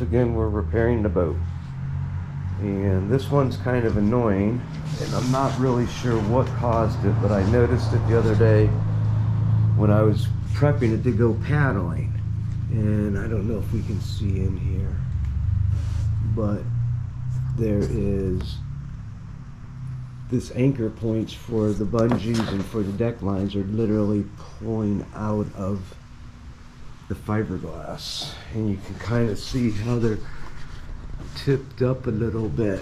again, we're repairing the boat. And this one's kind of annoying, and I'm not really sure what caused it, but I noticed it the other day when I was prepping it to go paddling. And I don't know if we can see in here, but there is this anchor points for the bungees and for the deck lines are literally pulling out of the fiberglass, and you can kind of see how they're tipped up a little bit.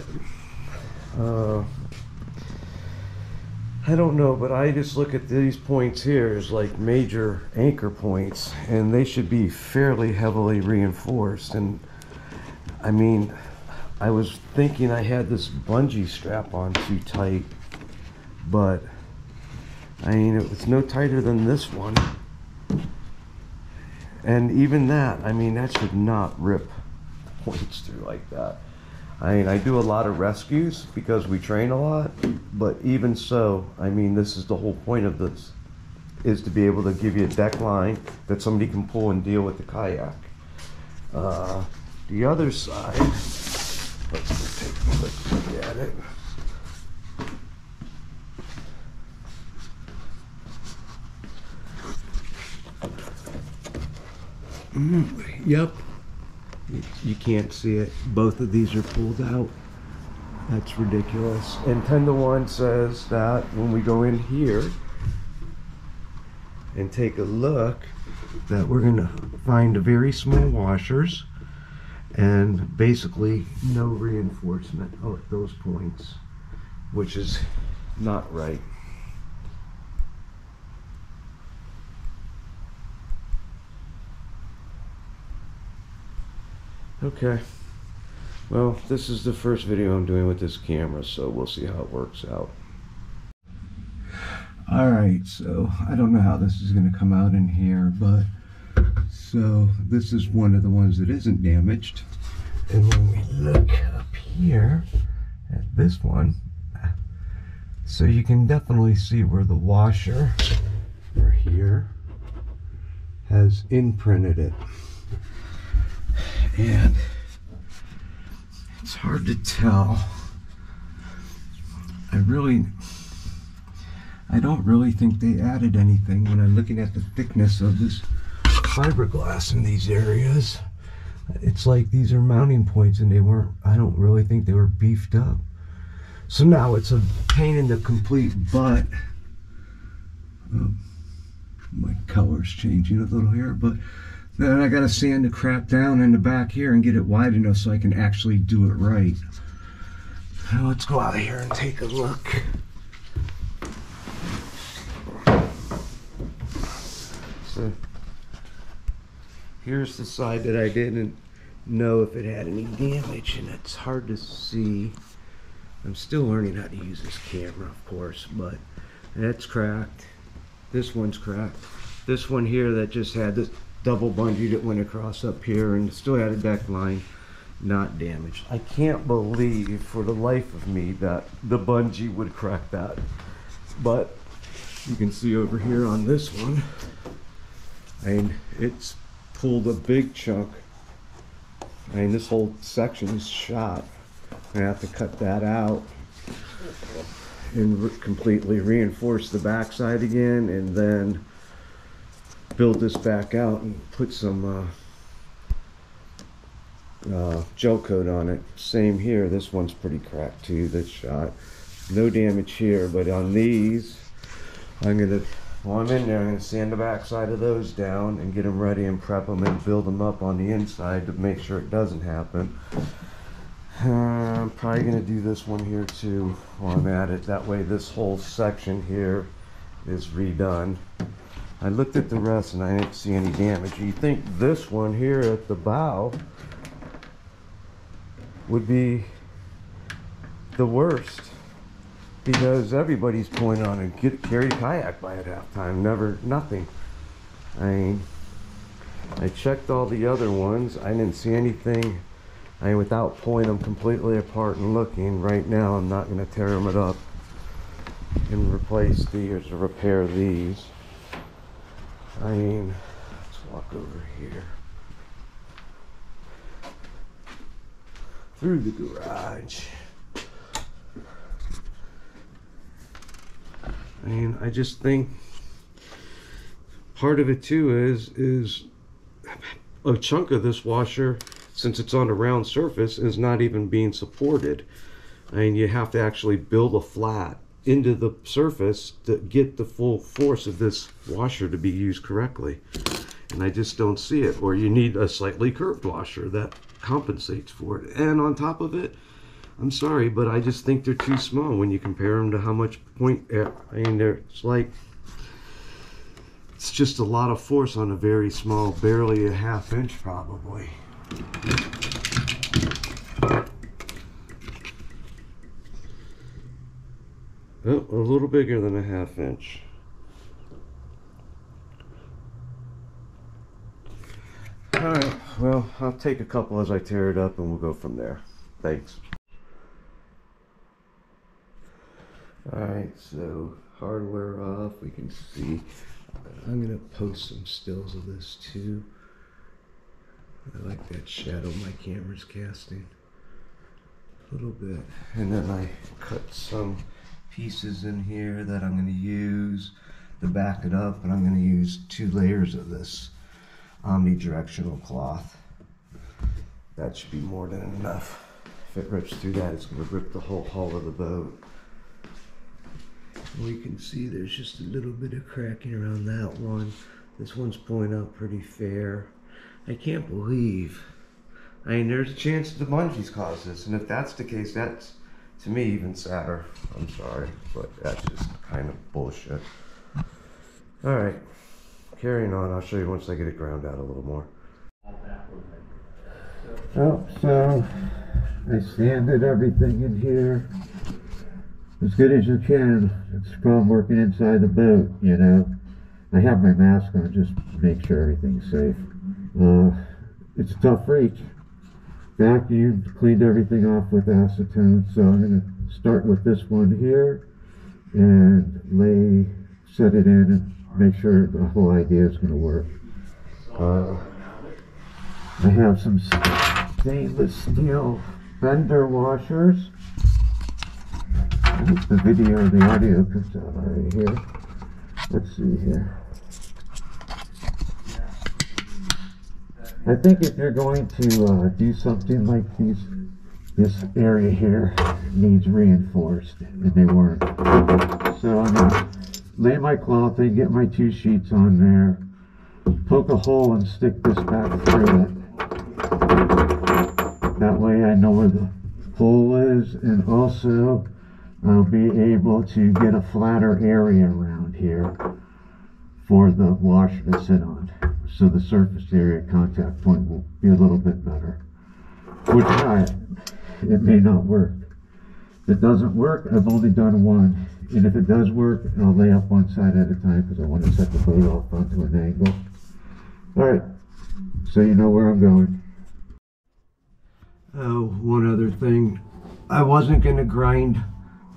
I don't know, but I just look at these points here as like major anchor points, and they should be fairly heavily reinforced. And I mean, I was thinking I had this bungee strap on too tight, but I mean, it was no tighter than this one. And even that, I mean, that should not rip points through like that. I mean, I do a lot of rescues because we train a lot, but even so, I mean, this is the whole point of this, is to be able to give you a deck line that somebody can pull and deal with the kayak. The other side, let's take a quick look at it. Yep, you can't see it. Both of these are pulled out. That's ridiculous. And 10-to-1 says that when we go in here and take a look, that we're gonna find very small washers and basically no reinforcement at those points, which is not right. Okay, well, this is the first video I'm doing with this camera, so we'll see how it works out. Alright, so I don't know how this is going to come out in here, but so this is one of the ones that isn't damaged. And when we look up here at this one, so you can definitely see where the washer or here has imprinted it. And it's hard to tell. I don't really think they added anything when I'm looking at the thickness of this fiberglass in these areas. It's like these are mounting points and they weren't, I don't really think they were beefed up. So now it's a pain in the complete butt. My color's changing a little here, but then I gotta sand the crap down in the back here and get it wide enough so I can actually do it right. Now let's go out of here and take a look. So here's the side that I didn't know if it had any damage, and it's hard to see. I'm still learning how to use this camera, of course, but that's cracked. This one's cracked. This one here that just had this double bungee that went across up here and still had a deck line, not damaged. I can't believe for the life of me that the bungee would crack that. But you can see over here on this one, I mean, it's pulled a big chunk. I mean, this whole section is shot. I have to cut that out and completely reinforce the backside again, and then build this back out and put some gel coat on it. Same here, this one's pretty cracked too, this shot. No damage here, but on these, while I'm in there, I'm gonna sand the backside of those down and get them ready and prep them and build them up on the inside to make sure it doesn't happen. I'm probably gonna do this one here too while I'm at it. That way this whole section here is redone. I looked at the rest and I didn't see any damage. You think this one here at the bow would be the worst, because everybody's pulling on and carried a kayak by at halftime. Nothing. I mean, I checked all the other ones. I didn't see anything. I mean, without pulling them completely apart and looking, right now I'm not going to tear them up and replace these or repair these. I mean, let's walk over here. through the garage. I mean, I just think part of it too is a chunk of this washer, since it's on a round surface, is not even being supported. I mean, you have to actually build a flat into the surface to get the full force of this washer to be used correctly. And I just don't see it. Or you need a slightly curved washer that compensates for it. And on top of it, I'm sorry, but I just think they're too small when you compare them to how much point. I mean, it's just a lot of force on a very small, barely a ½ inch probably. Oh, a little bigger than a ½ inch. Alright, well, I'll take a couple as I tear it up and we'll go from there. Thanks. Alright, so hardware off, we can see. I'm going to post some stills of this too. I like that shadow my camera's casting. A little bit. And then I cut some pieces in here that I'm going to use to back it up, and I'm going to use 2 layers of this omnidirectional cloth. That should be more than enough. If it rips through that, it's going to rip the whole hull of the boat. We can see there's just a little bit of cracking around that one. This one's pulling out pretty fair. I can't believe, I mean, there's a chance the bungees caused this, and if that's the case, that's to me even sadder. I'm sorry, but that's just kind of bullshit. Alright, carrying on. I'll show you once I get it ground out a little more. Oh, so I sanded everything in here as good as you can. It's from working inside the boat, you know. I have my mask on just to make sure everything's safe. It's a tough reach. Vacuumed, cleaned everything off with acetone, so I'm going to start with this one here and set it in and make sure the whole idea is going to work. I have some stainless steel fender washers. I think the video and the audio comes out already here. Let's see here. I think if you're going to do something like this area here needs reinforced, and they weren't. So I'm going to lay my cloth in, get my 2 sheets on there, poke a hole and stick this back through it. That way I know where the hole is, and also I'll be able to get a flatter area around here for the washer to sit on. So the surface area contact point will be a little bit better. We'll try it. It may not work. If it doesn't work, I've only done one. And if it does work, I'll lay up one side at a time because I want to set the boat off onto an angle. Alright, so you know where I'm going. Oh, one other thing. I wasn't going to grind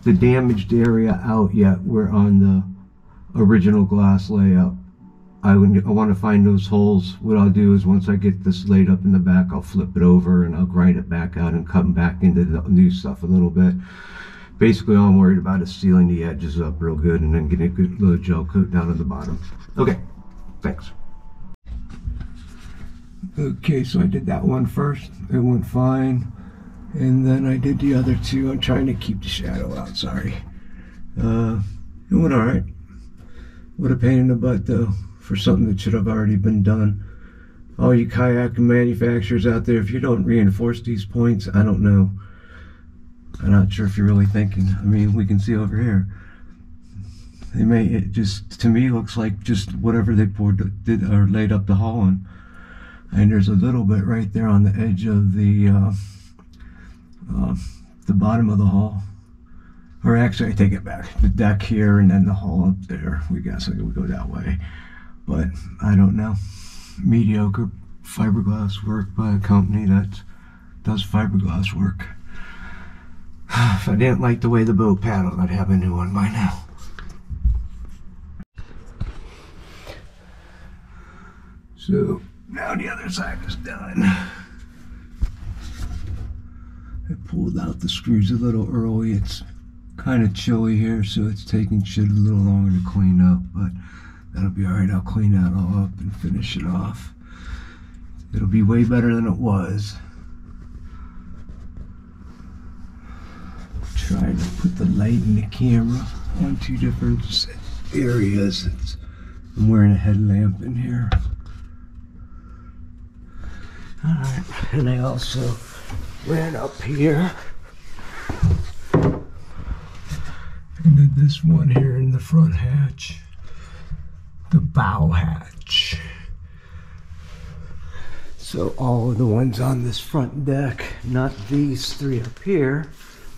the damaged area out yet. We're on the original glass layout. I want to find those holes. What I'll do is once I get this laid up in the back, I'll flip it over and I'll grind it back out and cut back into the new stuff a little bit. Basically, all I'm worried about is sealing the edges up real good and then getting a good little gel coat down on the bottom. Okay, thanks. Okay, so I did that one first. It went fine. And then I did the other 2. I'm trying to keep the shadow out, sorry. It went alright. What a pain in the butt though, for something that should have already been done. All you kayak manufacturers out there, if you don't reinforce these points, I don't know. I'm not sure if you're really thinking. I mean, we can see over here. It just, to me, looks like just whatever they did or laid up the hull on. And there's a little bit right there on the edge of the bottom of the hull. Or actually, I take it back. The deck here and then the hull up there. We guess we go that way. But I don't know. Mediocre fiberglass work by a company that does fiberglass work. If I didn't like the way the boat paddled, I'd have a new one by now. So now the other side is done. pulled out the screws a little early. It's kind of chilly here, so it's taking shit a little longer to clean up, but that'll be alright. I'll clean that all up and finish it off. It'll be way better than it was. Trying to put the light in the camera on two different areas. I'm wearing a headlamp in here. Alright, and I also ran up here and did this one here in the front hatch, the bow hatch. So all of the ones on this front deck, not these three up here,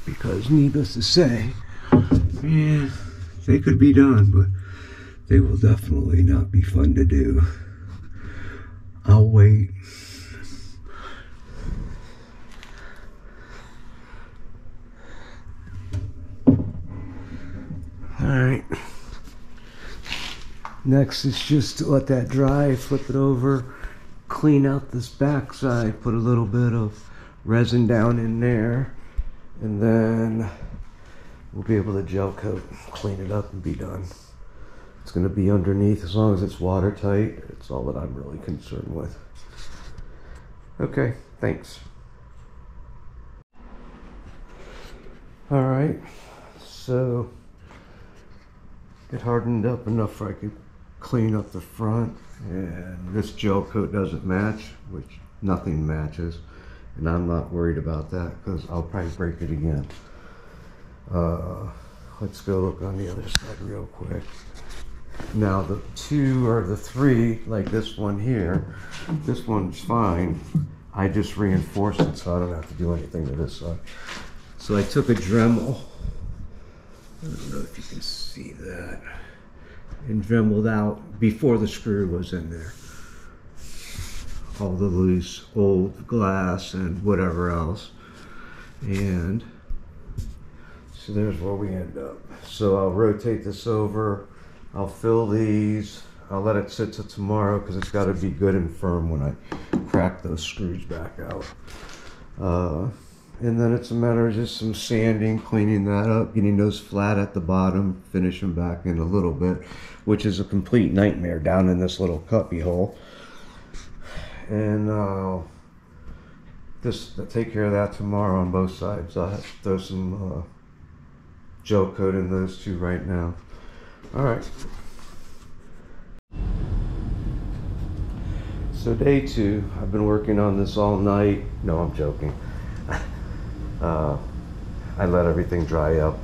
because needless to say, yeah, they could be done, but they will definitely not be fun to do. I'll wait. Alright, next is just to let that dry, flip it over, clean out this backside, put a little bit of resin down in there, and then we'll be able to gel coat, clean it up and be done. It's going to be underneath, as long as it's watertight. It's all that I'm really concerned with. Okay, thanks. Alright, so it hardened up enough where I could clean up the front, and this gel coat doesn't match, which nothing matches, and I'm not worried about that because I'll probably break it again. Let's go look on the other side real quick. Now the two or the three, like this one here, this one's fine. I just reinforced it so I don't have to do anything to this side. So I took a Dremel, I don't know if you can see that, and Dremeled out before the screw was in there. All the loose old glass and whatever else. And so there's where we end up. So I'll rotate this over, I'll fill these, I'll let it sit till tomorrow because it's got to be good and firm when I crack those screws back out. And then it's a matter of just some sanding, cleaning that up, getting those flat at the bottom, finish them back in a little bit, which is a complete nightmare down in this little cubby hole. And I'll just take care of that tomorrow on both sides. I'll have to throw some gel coat in those two right now. All right. So day 2, I've been working on this all night. No, I'm joking. I let everything dry up.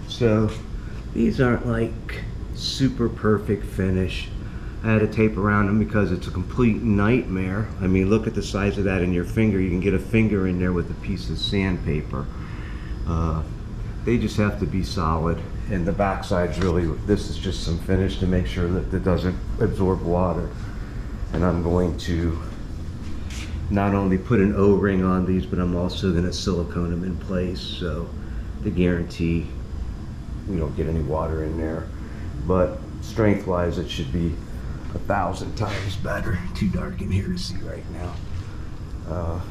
So these aren't like super perfect finish. I had to tape around them because it's a complete nightmare. I mean, look at the size of that in your finger. You can get a finger in there with a piece of sandpaper. They just have to be solid. And the backside's really, this is just some finish to make sure that it doesn't absorb water. And I'm going to not only put an O-ring on these, but I'm also going to silicone them in place so to guarantee we don't get any water in there. But strength-wise, it should be 1,000 times better. Too dark in here to see right now.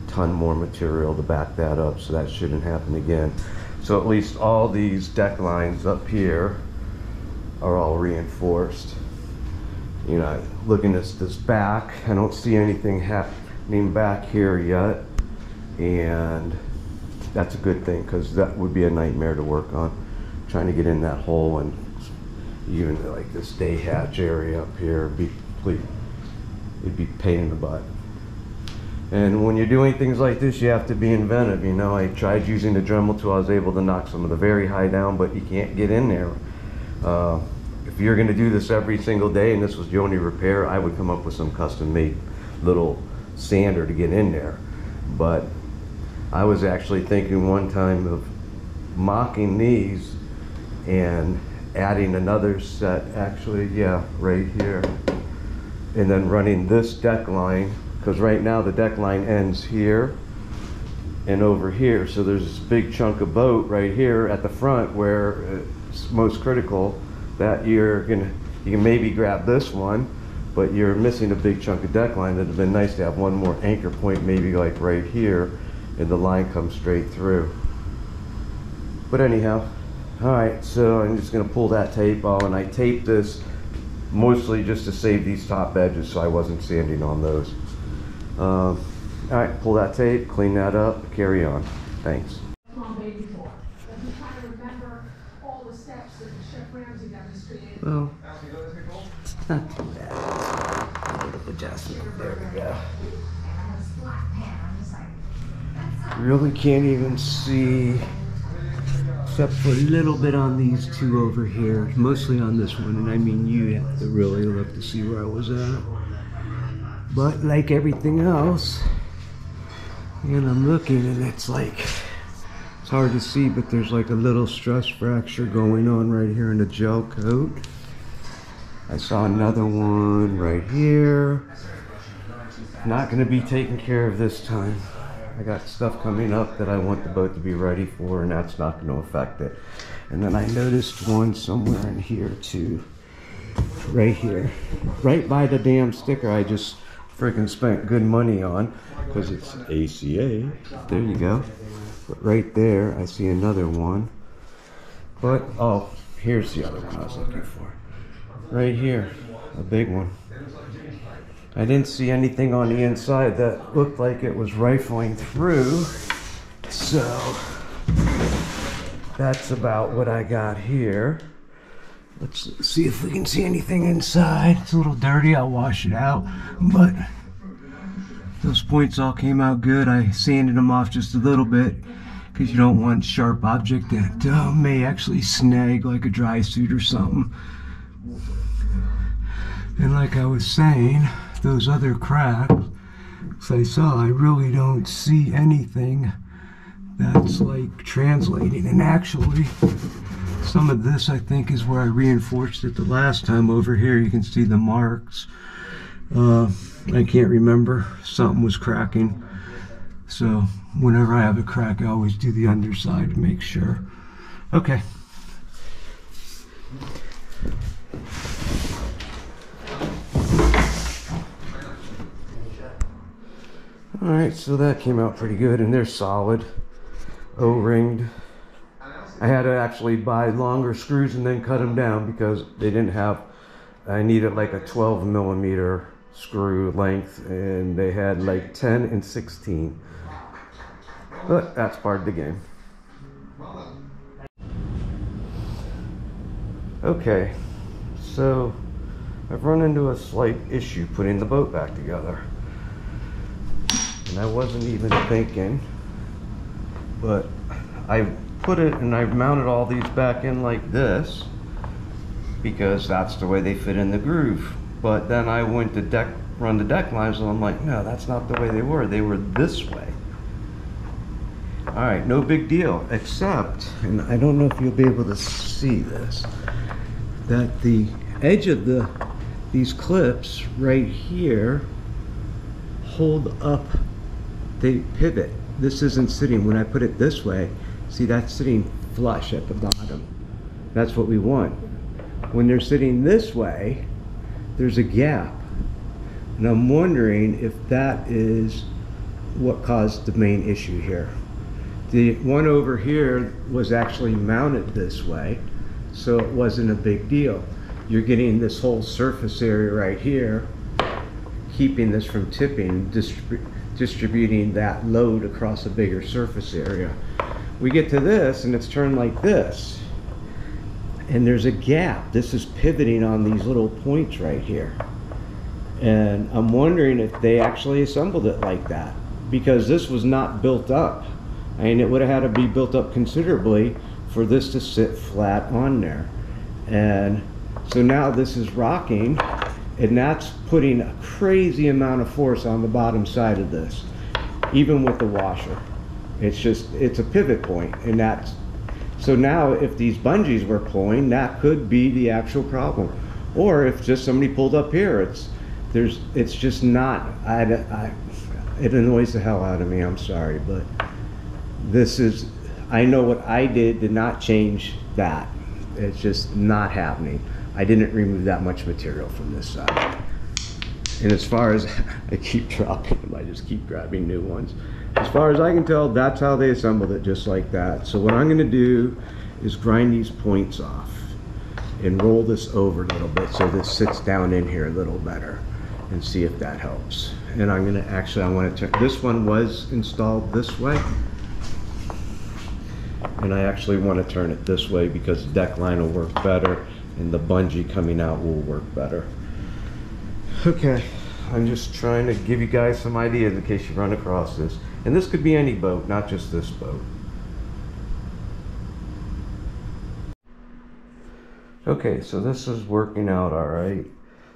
Ton more material to back that up, so that shouldn't happen again. So at least all these deck lines up here are all reinforced. You know, looking at this back, I don't see anything happening back here yet, and that's a good thing because that would be a nightmare to work on, trying to get in that hole. And even like this day hatch area up here would be complete, it'd be a pain in the butt. And when you're doing things like this, you have to be inventive. You know, I tried using the Dremel tool. I was able to knock some of the very high down, but you can't get in there. If you're going to do this every single day and this was the only repair, I would come up with some custom made little sander to get in there. But I was actually thinking one time of mocking these and adding another set, actually, yeah, right here, and then running this deck line, because right now the deck line ends here and over here, so there's this big chunk of boat right here at the front where it's most critical that you can maybe grab this one, but you're missing a big chunk of deck line. That'd have been nice to have one more anchor point, maybe like right here, and the line comes straight through. But anyhow, all right, so I'm just gonna pull that tape off, and I taped this mostly just to save these top edges so I wasn't sanding on those. All right, pull that tape, clean that up, carry on. Thanks. Well, it's not too bad. A little adjustment. There we go. Really can't even see, except for a little bit on these two over here. Mostly on this one, and I mean you have to really look to see where I was at. But like everything else, and I'm looking, and it's like, it's hard to see, but there's like a little stress fracture going on right here in the gel coat. I saw another one right here. Not going to be taken care of this time. I got stuff coming up that I want the boat to be ready for, and that's not going to affect it. And then I noticed one somewhere in here too. Right here. Right by the damn sticker I just freaking spent good money on, because it's ACA. There you go. But right there I see another one. But, oh, here's the other one I was looking for. Right here. A big one. I didn't see anything on the inside that looked like it was rifling through, so that's about what I got here. Let's see if we can see anything inside. It's a little dirty, I'll wash it out, but those points all came out good. I sanded them off just a little bit because you don't want sharp object that may actually snag like a dry suit or something. And like I was saying, those other cracks I saw, I really don't see anything that's like translating. And actually, some of this I think is where I reinforced it the last time. Over here you can see the marks. I can't remember, something was cracking. So whenever I have a crack, I always do the underside to make sure. Okay. Alright, so that came out pretty good, and they're solid, O-ringed. I had to actually buy longer screws and then cut them down because they didn't have, I needed like a 12 millimeter screw length, and they had like 10 and 16. But that's part of the game. Okay, so I've run into a slight issue putting the boat back together. And I wasn't even thinking, but I put it and I've mounted all these back in like this because that's the way they fit in the groove. But then I went to run the deck lines, and I'm like, no, that's not the way they were. They were this way. All right, no big deal, except, and I don't know if you'll be able to see this, that the edge of these clips right here hold up. They pivot. This isn't sitting, when I put it this way, see, that's sitting flush at the bottom. That's what we want. When they're sitting this way, there's a gap. And I'm wondering if that is what caused the main issue here. The one over here was actually mounted this way, so it wasn't a big deal. You're getting this whole surface area right here, keeping this from tipping, distributing that load across a bigger surface area. We get to this and it's turned like this, and there's a gap. This is pivoting on these little points right here, and I'm wondering if they actually assembled it like that, because this was not built up. I mean, it would have had to be built up considerably for this to sit flat on there. And so now this is rocking, and that's putting a crazy amount of force on the bottom side of this, even with the washer. It's a pivot point, and that's, so now if these bungees were pulling, that could be the actual problem. Or if just somebody pulled up here, it's just not, it annoys the hell out of me, I'm sorry, but this is, I know what I did not change that. It's just not happening. I didn't remove that much material from this side. And as far as I keep dropping them, I just keep grabbing new ones. as far as I can tell, that's how they assembled it, just like that. So what I'm going to do is grind these points off and roll this over a little bit so this sits down in here a little better, and see if that helps. And I'm going to actually, I want to turn, this one was installed this way, and I actually want to turn it this way because the deck line will work better and the bungee coming out will work better. Okay, I'm just trying to give you guys some ideas in case you run across this. And this could be any boat, not just this boat. Okay, so this is working out all right.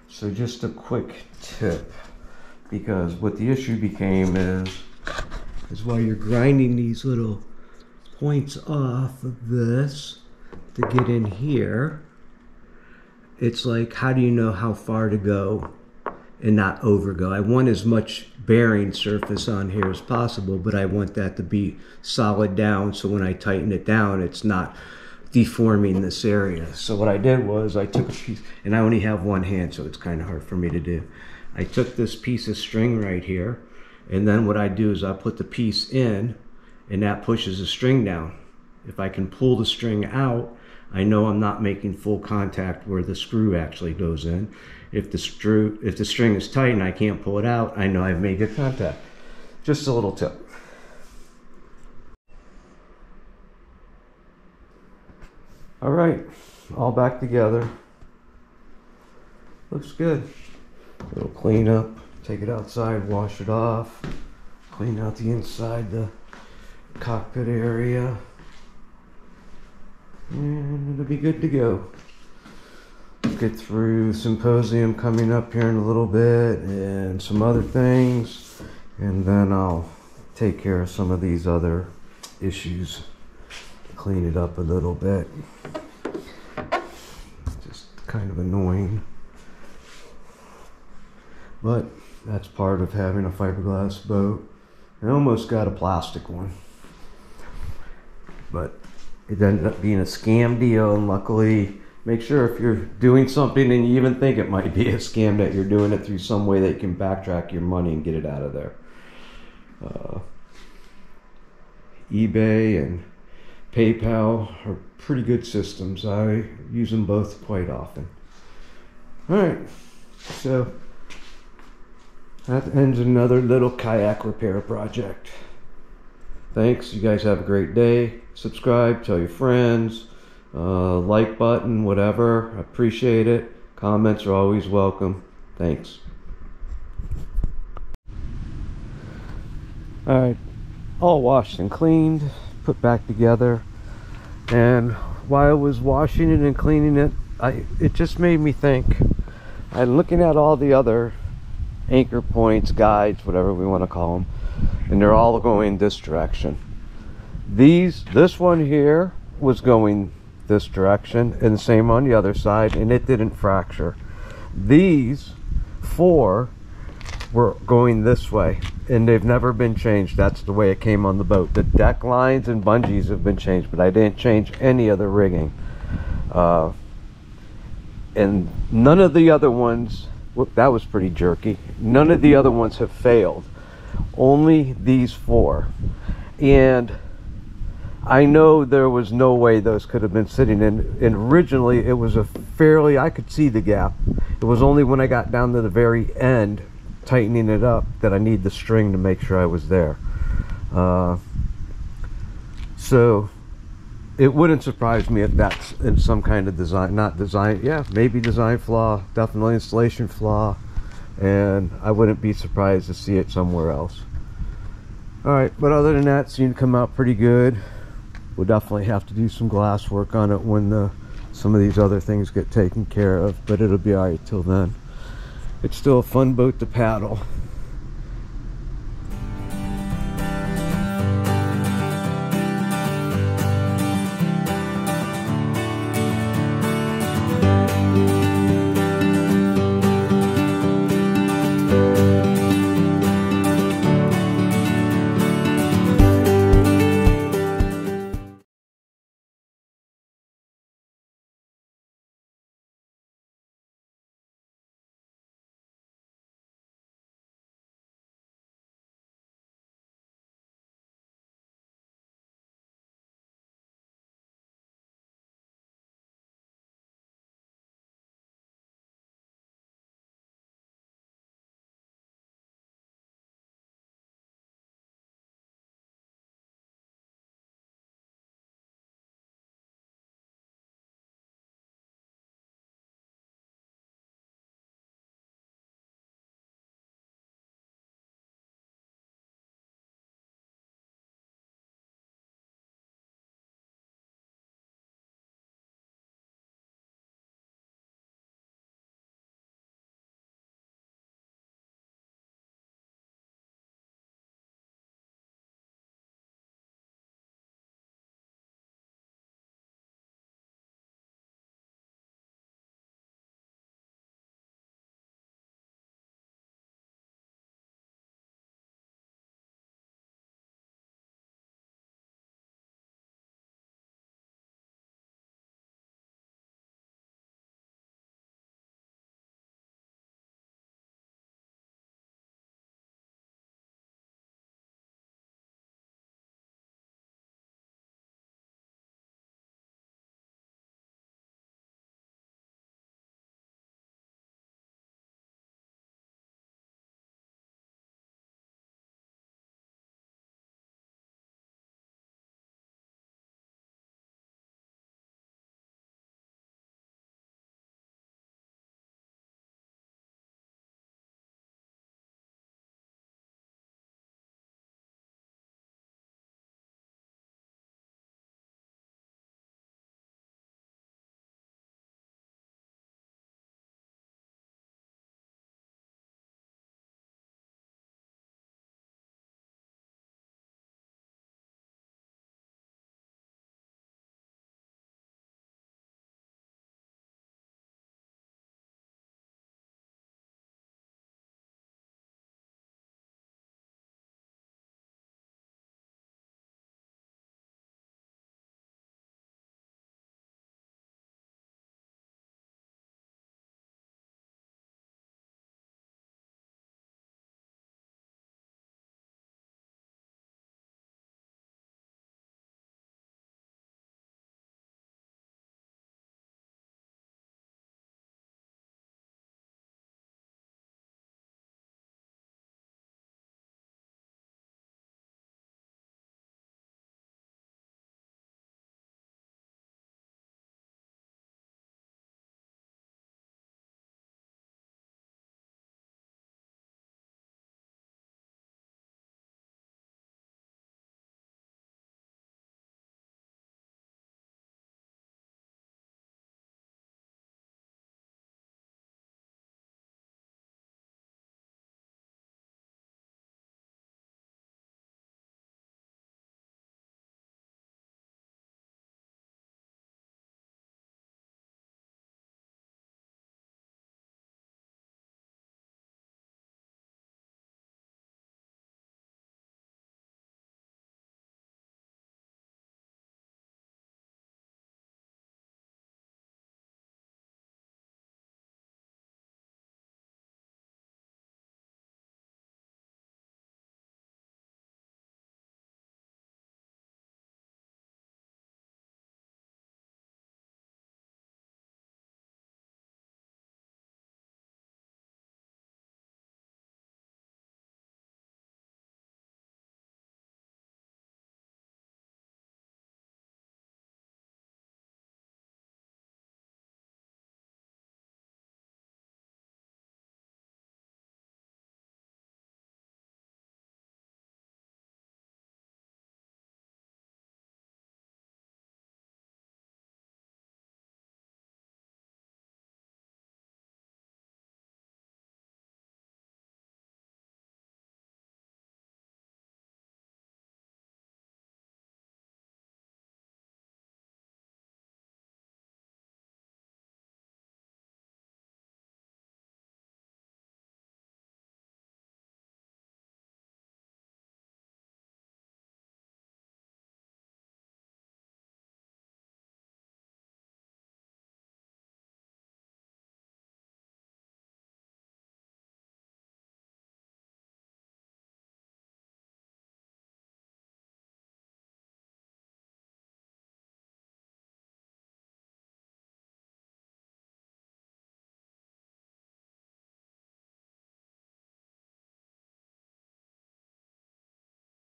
So just a quick tip, because what the issue became is while you're grinding these little points off of this to get in here, it's like, how do you know how far to go and not overgo? I want as much bearing surface on here as possible, but I want that to be solid down, so when I tighten it down, it's not deforming this area. So what I did was I took a piece, and I only have one hand, so it's kind of hard for me to do. I took this piece of string right here, and then what I do is I put the piece in, and that pushes the string down. If I can pull the string out, I know I'm not making full contact where the screw actually goes in. If the string is tight and I can't pull it out, I know I've made good contact. Just a little tip. All right, all back together. Looks good. A little clean up, take it outside, wash it off, clean out the inside, the cockpit area, and it'll be good to go. Get through symposium coming up here in a little bit and some other things, and then I'll take care of some of these other issues, clean it up a little bit. Just kind of annoying, but that's part of having a fiberglass boat. I almost got a plastic one, but it ended up being a scam deal, and luckily, make sure if you're doing something and you even think it might be a scam, that you're doing it through some way that you can backtrack your money and get it out of there. eBay and PayPal are pretty good systems. I use them both quite often. All right, so that ends another little kayak repair project. Thanks, you guys have a great day. Subscribe, tell your friends. Like button, whatever, I appreciate it. Comments are always welcome. Thanks. Alright, all washed and cleaned, put back together, and while I was washing it and cleaning it, it just made me think. I'm looking at all the other anchor points, guides, whatever we want to call them, and they're all going this direction. This one here was going this direction, and the same on the other side, and it didn't fracture. These 4 were going this way, and they've never been changed. That's the way it came on the boat. The deck lines and bungees have been changed, but I didn't change any of the rigging. And none of the other ones, whoop, that was pretty jerky. None of the other ones have failed. Only these 4. And I know there was no way those could have been sitting in, and originally it was a fairly, I could see the gap. It was only when I got down to the very end, tightening it up, that I need the string to make sure I was there. So it wouldn't surprise me if that's in some kind of design, not design, yeah, maybe design flaw, definitely installation flaw, and I wouldn't be surprised to see it somewhere else. All right, but other than that, it seemed to come out pretty good. We'll definitely have to do some glass work on it when some of these other things get taken care of, but it'll be all right till then. It's still a fun boat to paddle.